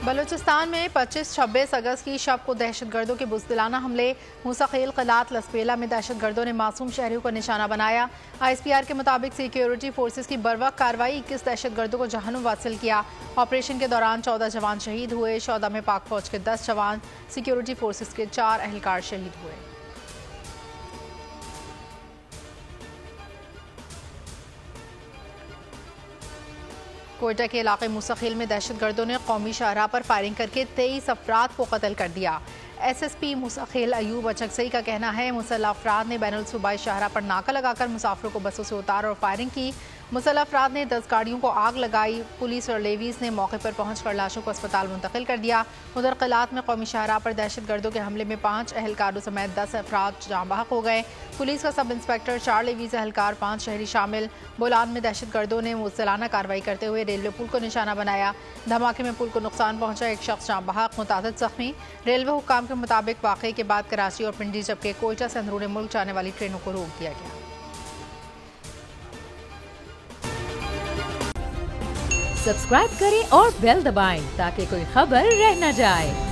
बलूचिस्तान में 25-26 अगस्त की शब को दहशतगर्दों के बुज़दिलाना हमले। मुसाखिल क़लात लसपेला में दहशतगर्दों ने मासूम शहरियों को निशाना बनाया। ISPR के मुताबिक सिक्योरिटी फोर्सेस की बरवक्त कार्रवाई 21 दहशतगर्दों को जहन्नुम वासिल किया। ऑपरेशन के दौरान 14 जवान शहीद हुए। शौदा में पाक फौज के 10 जवान, सिक्योरिटी फोर्सेस के 4 अहलकार शहीद हुए। कोयटा के इलाके मुसाखिल में दहशतगर्दों ने कौमी शाहराह पर फायरिंग करके 23 अफराद को कत्ल कर दिया। SSP मुसाखिल अयूब अचकसई का कहना है मुसल्लह अफराद ने बैनुल सूबाई शाहराह पर नाका लगाकर मुसाफिरों को बसों से उतार और फायरिंग की। मुसल्लह अफराद ने 10 गाड़ियों को आग लगाई। पुलिस और लेवीज ने मौके पर पहुंचकर लाशों को अस्पताल मुंतकिल कर दिया। उधर क़लात में कौमी शाहराह पर दहशतगर्दों के हमले में 5 अहलकारों समेत 10 अफराद जाँ बहक हो गए। पुलिस का सब इंस्पेक्टर, 4 लेवीज अहलकार, 5 शहरी शामिल। बोलान में दहशतगर्दों ने मुसलाना कार्रवाई करते हुए रेलवे पुल को निशाना बनाया। धमाके में पुल को नुकसान पहुंचा, एक शख्स जाँ बहक, मुतादिद जख्मी। रेलवे हुक्काम के मुताबिक वाक़े के बाद कराची और पिंडी जबकि कोयटा से अंदरूनी मुल्क जाने वाली ट्रेनों को रोक दिया गया। सब्सक्राइब करें और बेल दबाएं ताकि कोई खबर रह न जाए।